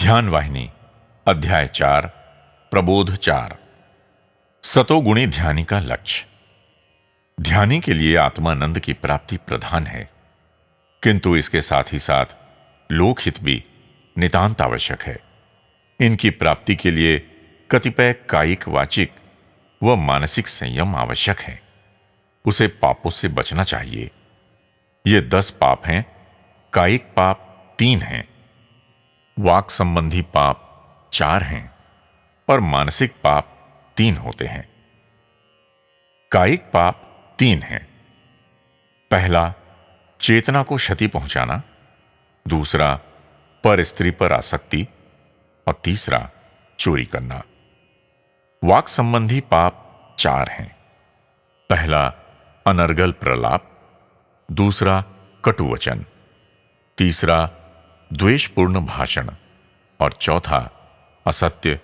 ध्यान वाहिनी अध्याय 4 प्रबोध 4। सतोगुणी ध्यानी का लक्ष्य। ध्यानी के लिए आत्मानंद की प्राप्ति प्रधान है, किंतु इसके साथ ही साथ लोकहित भी नितांत आवश्यक है। इनकी प्राप्ति के लिए कतिपय कायिक, वाचिक व मानसिक संयम आवश्यक है। उसे पापों से बचना चाहिए। ये 10 पाप हैं। कायिक पाप 3 हैं, वाक संबंधी पाप 4 हैं और मानसिक पाप 3 होते हैं। कायिक पाप 3 हैं। पहला, चेतना को क्षति पहुंचाना। दूसरा, पर स्त्री पर आसक्ति। और तीसरा, चोरी करना। वाक संबंधी पाप 4 हैं। पहला, अनर्गल प्रलाप। दूसरा, कटुवचन। तीसरा, द्वेषपूर्ण भाषण। और चौथा, असत्य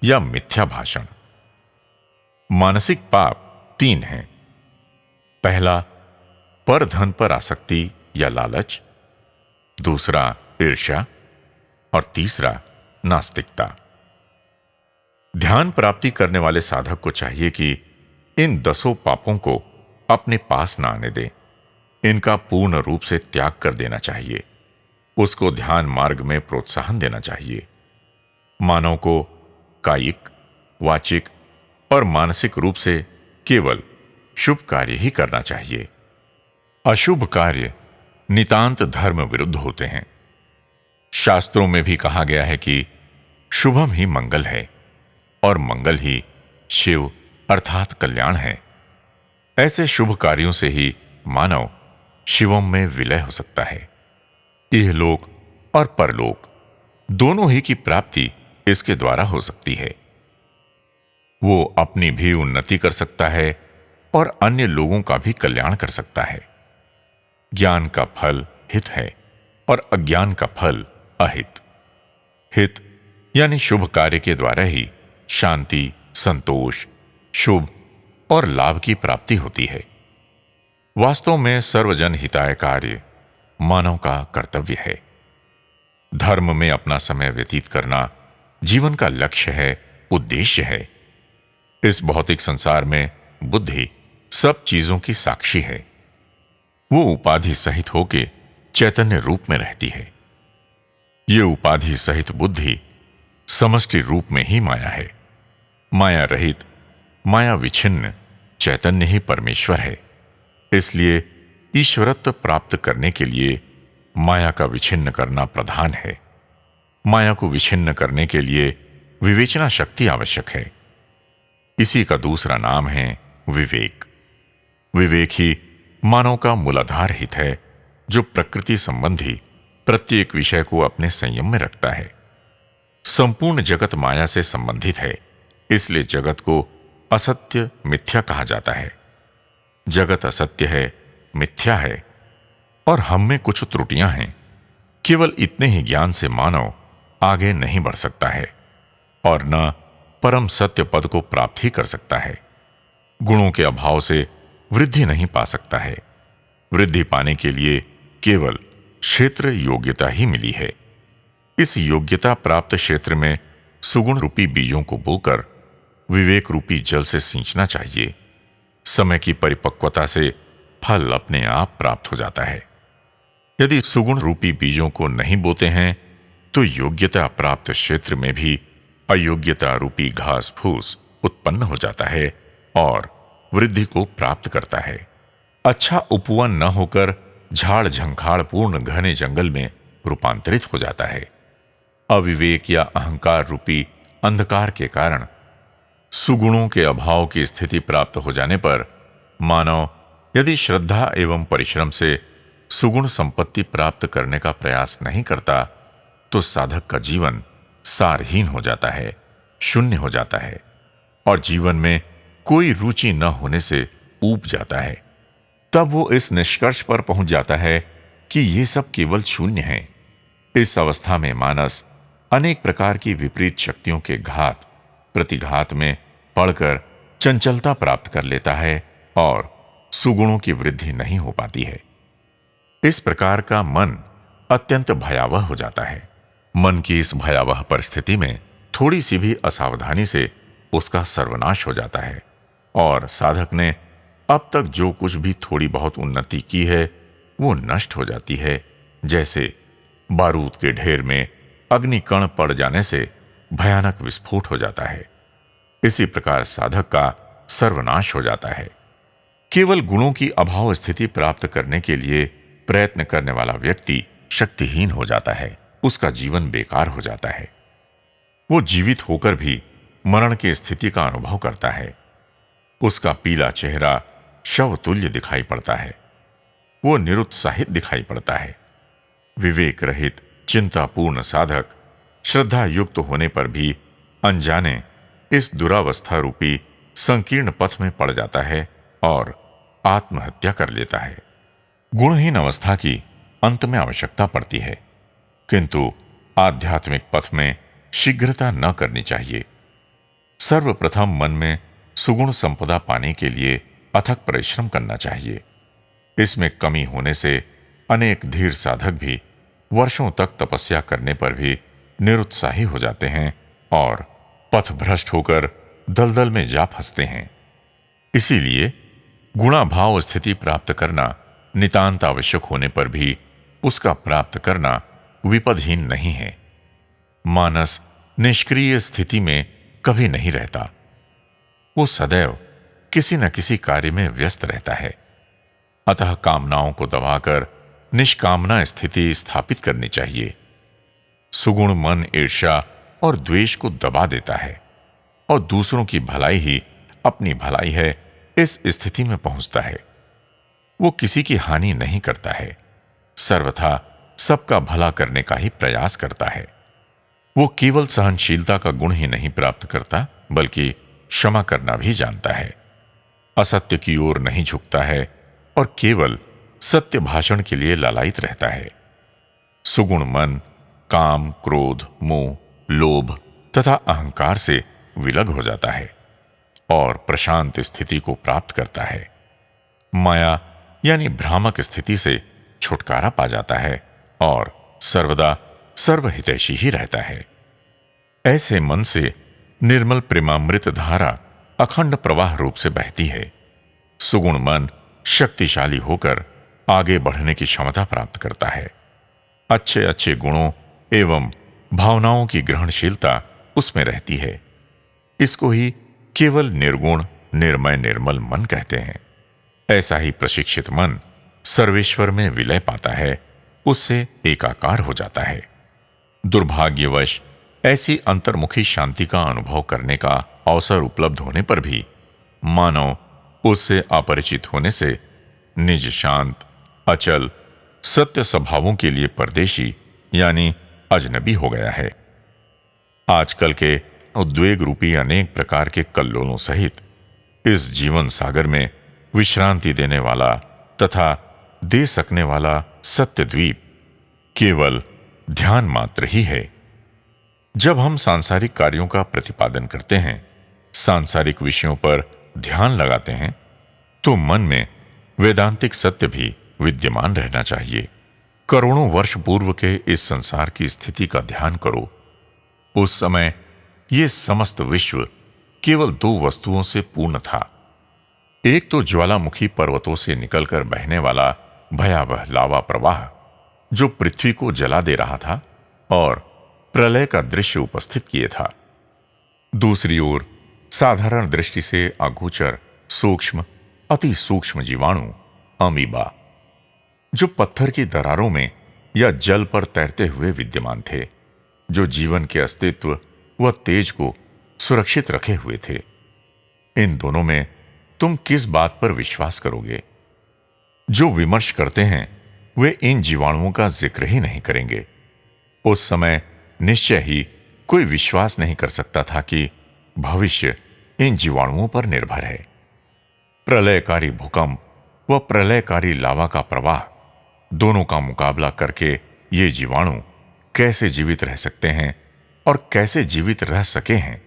या मिथ्या भाषण। मानसिक पाप 3 हैं। पहला, पर धन पर आसक्ति या लालच। दूसरा, ईर्ष्या। और तीसरा, नास्तिकता। ध्यान प्राप्ति करने वाले साधक को चाहिए कि इन 10 पापों को अपने पास न आने दें। इनका पूर्ण रूप से त्याग कर देना चाहिए। उसको ध्यान मार्ग में प्रोत्साहन देना चाहिए। मानव को कायिक, वाचिक और मानसिक रूप से केवल शुभ कार्य ही करना चाहिए। अशुभ कार्य नितांत धर्म विरुद्ध होते हैं। शास्त्रों में भी कहा गया है कि शुभम ही मंगल है और मंगल ही शिव अर्थात कल्याण है। ऐसे शुभ कार्यों से ही मानव शिवम में विलय हो सकता है। इहलोक और परलोक दोनों ही की प्राप्ति इसके द्वारा हो सकती है। वो अपनी भी उन्नति कर सकता है और अन्य लोगों का भी कल्याण कर सकता है। ज्ञान का फल हित है और अज्ञान का फल अहित। हित यानी शुभ कार्य के द्वारा ही शांति, संतोष, शुभ और लाभ की प्राप्ति होती है। वास्तव में सर्वजन हिताय कार्य मानव का कर्तव्य है। धर्म में अपना समय व्यतीत करना जीवन का लक्ष्य है, उद्देश्य है। इस भौतिक संसार में बुद्धि सब चीजों की साक्षी है। वो उपाधि सहित होके चैतन्य रूप में रहती है। ये उपाधि सहित बुद्धि समष्टि रूप में ही माया है। माया रहित, माया विच्छिन्न चैतन्य ही परमेश्वर है। इसलिए ईश्वरत्व प्राप्त करने के लिए माया का विच्छिन्न करना प्रधान है। माया को विच्छिन्न करने के लिए विवेचना शक्ति आवश्यक है। इसी का दूसरा नाम है विवेक। विवेक ही मानव का मूलाधार हित है, जो प्रकृति संबंधी प्रत्येक विषय को अपने संयम में रखता है। संपूर्ण जगत माया से संबंधित है, इसलिए जगत को असत्य, मिथ्या कहा जाता है। जगत असत्य है, मिथ्या है और हम में कुछ त्रुटियां हैं। केवल इतने ही ज्ञान से मानव आगे नहीं बढ़ सकता है और न परम सत्य पद को प्राप्त ही कर सकता है। गुणों के अभाव से वृद्धि नहीं पा सकता है। वृद्धि पाने के लिए केवल क्षेत्र योग्यता ही मिली है। इस योग्यता प्राप्त क्षेत्र में सुगुण रूपी बीजों को बोकर विवेक रूपी जल से सींचना चाहिए। समय की परिपक्वता से फल अपने आप प्राप्त हो जाता है। यदि सुगुण रूपी बीजों को नहीं बोते हैं तो योग्यता प्राप्त क्षेत्र में भी अयोग्यता रूपी घास फूस उत्पन्न हो जाता है और वृद्धि को प्राप्त करता है। अच्छा उपवन न होकर झाड़ झंखाड़ पूर्ण घने जंगल में रूपांतरित हो जाता है। अविवेक या अहंकार रूपी अंधकार के कारण सुगुणों के अभाव की स्थिति प्राप्त हो जाने पर मानव यदि श्रद्धा एवं परिश्रम से सुगुण संपत्ति प्राप्त करने का प्रयास नहीं करता तो साधक का जीवन सारहीन हो जाता है, शून्य हो जाता है और जीवन में कोई रुचि न होने से ऊब जाता है। तब वो इस निष्कर्ष पर पहुंच जाता है कि ये सब केवल शून्य है। इस अवस्था में मानस अनेक प्रकार की विपरीत शक्तियों के घात प्रतिघात में पड़कर चंचलता प्राप्त कर लेता है और सुगुणों की वृद्धि नहीं हो पाती है। इस प्रकार का मन अत्यंत भयावह हो जाता है। मन की इस भयावह परिस्थिति में थोड़ी सी भी असावधानी से उसका सर्वनाश हो जाता है और साधक ने अब तक जो कुछ भी थोड़ी बहुत उन्नति की है वो नष्ट हो जाती है, जैसे बारूद के ढेर में अग्निकण पड़ जाने से भयानक विस्फोट हो जाता है। इसी प्रकार साधक का सर्वनाश हो जाता है। केवल गुणों की अभाव स्थिति प्राप्त करने के लिए प्रयत्न करने वाला व्यक्ति शक्तिहीन हो जाता है, उसका जीवन बेकार हो जाता है। वो जीवित होकर भी मरण की स्थिति का अनुभव करता है। उसका पीला चेहरा शवतुल्य दिखाई पड़ता है। वो निरुत्साहित दिखाई पड़ता है। विवेक रहित चिंतापूर्ण साधक श्रद्धा युक्त होने पर भी अनजाने इस दुरावस्था रूपी संकीर्ण पथ में पड़ जाता है और आत्महत्या कर लेता है। गुणहीन अवस्था की अंत में आवश्यकता पड़ती है, किंतु आध्यात्मिक पथ में शीघ्रता न करनी चाहिए। सर्वप्रथम मन में सुगुण संपदा पाने के लिए अथक परिश्रम करना चाहिए। इसमें कमी होने से अनेक धीर साधक भी वर्षों तक तपस्या करने पर भी निरुत्साही हो जाते हैं और पथभ्रष्ट होकर दलदल में जा फंसते हैं। इसीलिए गुणाभाव स्थिति प्राप्त करना नितांत आवश्यक होने पर भी उसका प्राप्त करना विपदहीन नहीं है। मानस निष्क्रिय स्थिति में कभी नहीं रहता। वो सदैव किसी न किसी कार्य में व्यस्त रहता है। अतः कामनाओं को दबाकर निष्कामना स्थिति स्थापित करनी चाहिए। सुगुण मन ईर्ष्या और द्वेष को दबा देता है और दूसरों की भलाई ही अपनी भलाई है इस स्थिति में पहुंचता है। वो किसी की हानि नहीं करता है, सर्वथा सबका भला करने का ही प्रयास करता है। वो केवल सहनशीलता का गुण ही नहीं प्राप्त करता, बल्कि क्षमा करना भी जानता है। असत्य की ओर नहीं झुकता है और केवल सत्य भाषण के लिए लालायित रहता है। सुगुण मन काम, क्रोध, मोह, लोभ तथा अहंकार से विलग हो जाता है और प्रशांत स्थिति को प्राप्त करता है। माया यानी भ्रामक स्थिति से छुटकारा पा जाता है और सर्वदा सर्वहितैषी ही रहता है। ऐसे मन से निर्मल प्रेमामृत धारा अखंड प्रवाह रूप से बहती है। सुगुण मन शक्तिशाली होकर आगे बढ़ने की क्षमता प्राप्त करता है। अच्छे अच्छे गुणों एवं भावनाओं की ग्रहणशीलता उसमें रहती है। इसको ही केवल निर्गुण निर्मय निर्मल मन कहते हैं। ऐसा ही प्रशिक्षित मन सर्वेश्वर में विलय पाता है, उससे एकाकार हो जाता है। दुर्भाग्यवश ऐसी अंतर्मुखी शांति का अनुभव करने का अवसर उपलब्ध होने पर भी मानव उससे अपरिचित होने से निज शांत अचल सत्य स्वभावों के लिए परदेशी यानी अजनबी हो गया है। आजकल के उद्वेग रूपी अनेक प्रकार के कल्लोलों सहित इस जीवन सागर में विश्रांति देने वाला तथा दे सकने वाला सत्य द्वीप केवल ध्यान मात्र ही है। जब हम सांसारिक कार्यों का प्रतिपादन करते हैं, सांसारिक विषयों पर ध्यान लगाते हैं, तो मन में वेदांतिक सत्य भी विद्यमान रहना चाहिए। करोड़ों वर्ष पूर्व के इस संसार की स्थिति का ध्यान करो। उस समय ये समस्त विश्व केवल दो वस्तुओं से पूर्ण था। एक तो ज्वालामुखी पर्वतों से निकलकर बहने वाला भयावह लावा प्रवाह जो पृथ्वी को जला दे रहा था और प्रलय का दृश्य उपस्थित किए था। दूसरी ओर साधारण दृष्टि से अगोचर सूक्ष्म अति सूक्ष्म जीवाणु अमीबा जो पत्थर की दरारों में या जल पर तैरते हुए विद्यमान थे, जो जीवन के अस्तित्व व तेज को सुरक्षित रखे हुए थे। इन दोनों में तुम किस बात पर विश्वास करोगे? जो विमर्श करते हैं वे इन जीवाणुओं का जिक्र ही नहीं करेंगे। उस समय निश्चय ही कोई विश्वास नहीं कर सकता था कि भविष्य इन जीवाणुओं पर निर्भर है। प्रलयकारी भूकंप व प्रलयकारी लावा का प्रवाह दोनों का मुकाबला करके ये जीवाणु कैसे जीवित रह सकते हैं और कैसे जीवित रह सके हैं?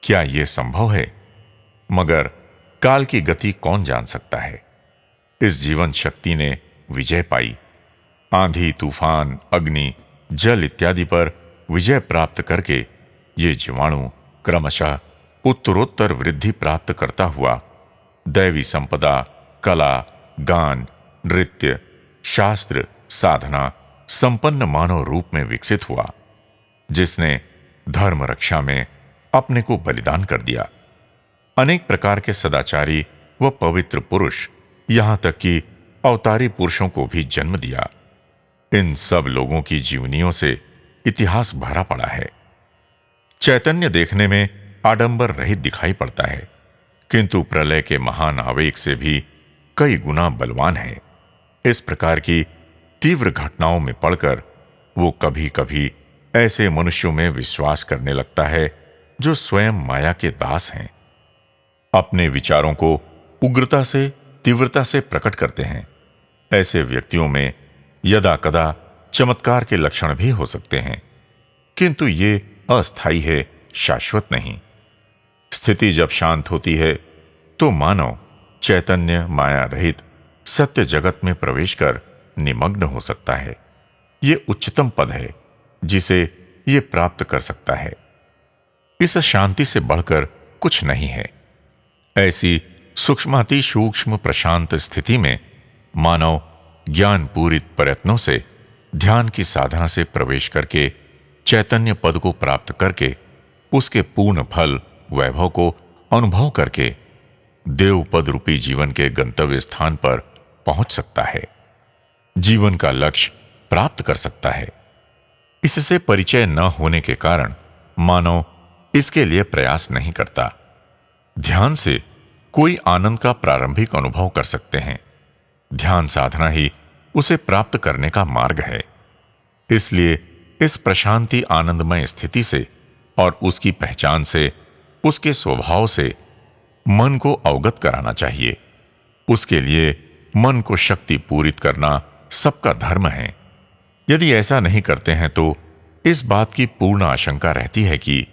क्या यह संभव है? मगर काल की गति कौन जान सकता है? इस जीवन शक्ति ने विजय पाई। आंधी तूफान अग्नि जल इत्यादि पर विजय प्राप्त करके ये जीवाणु क्रमशः उत्तरोत्तर वृद्धि प्राप्त करता हुआ दैवी संपदा, कला, गान, नृत्य, शास्त्र, साधना संपन्न मानव रूप में विकसित हुआ, जिसने धर्म रक्षा में अपने को बलिदान कर दिया। अनेक प्रकार के सदाचारी व पवित्र पुरुष, यहां तक कि अवतारी पुरुषों को भी जन्म दिया। इन सब लोगों की जीवनियों से इतिहास भरा पड़ा है। चैतन्य देखने में आडंबर रहित दिखाई पड़ता है, किंतु प्रलय के महान आवेग से भी कई गुना बलवान है। इस प्रकार की तीव्र घटनाओं में पड़कर वो कभी कभी ऐसे मनुष्यों में विश्वास करने लगता है जो स्वयं माया के दास हैं। अपने विचारों को उग्रता से, तीव्रता से प्रकट करते हैं। ऐसे व्यक्तियों में यदा कदा चमत्कार के लक्षण भी हो सकते हैं, किंतु ये अस्थायी है, शाश्वत नहीं। स्थिति जब शांत होती है तो मानव चैतन्य माया रहित सत्य जगत में प्रवेश कर निमग्न हो सकता है। ये उच्चतम पद है जिसे ये प्राप्त कर सकता है। इस शांति से बढ़कर कुछ नहीं है। ऐसी सूक्ष्माति सूक्ष्म प्रशांत स्थिति में मानव ज्ञान पूरित प्रयत्नों से ध्यान की साधना से प्रवेश करके चैतन्य पद को प्राप्त करके उसके पूर्ण फल वैभव को अनुभव करके देव पद रूपी जीवन के गंतव्य स्थान पर पहुंच सकता है, जीवन का लक्ष्य प्राप्त कर सकता है। इससे परिचय न होने के कारण मानव इसके लिए प्रयास नहीं करता। ध्यान से कोई आनंद का प्रारंभिक अनुभव कर सकते हैं। ध्यान साधना ही उसे प्राप्त करने का मार्ग है। इसलिए इस प्रशांति आनंदमय स्थिति से और उसकी पहचान से, उसके स्वभाव से मन को अवगत कराना चाहिए। उसके लिए मन को शक्ति पूरित करना सबका धर्म है। यदि ऐसा नहीं करते हैं तो इस बात की पूर्ण आशंका रहती है कि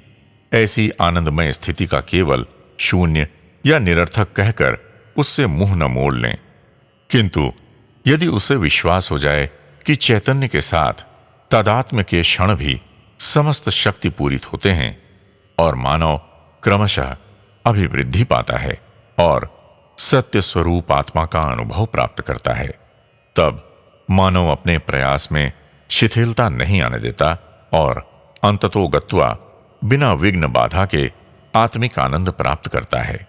ऐसी आनंदमय स्थिति का केवल शून्य या निरर्थक कहकर उससे मुंह न मोड़ लें। किंतु यदि उसे विश्वास हो जाए कि चैतन्य के साथ तादात्म्य के क्षण भी समस्त शक्ति पूरित होते हैं और मानव क्रमशः अभिवृद्धि पाता है और सत्य स्वरूप आत्मा का अनुभव प्राप्त करता है, तब मानव अपने प्रयास में शिथिलता नहीं आने देता और अंततो गत्वा बिना विघ्न बाधा के आत्मिक आनंद प्राप्त करता है।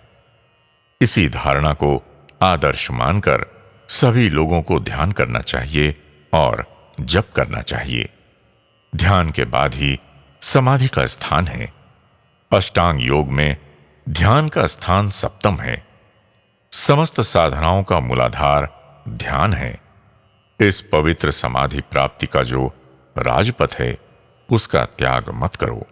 इसी धारणा को आदर्श मानकर सभी लोगों को ध्यान करना चाहिए और जप करना चाहिए। ध्यान के बाद ही समाधि का स्थान है। अष्टांग योग में ध्यान का स्थान सप्तम है। समस्त साधनाओं का मूलाधार ध्यान है। इस पवित्र समाधि प्राप्ति का जो राजपथ है, उसका त्याग मत करो।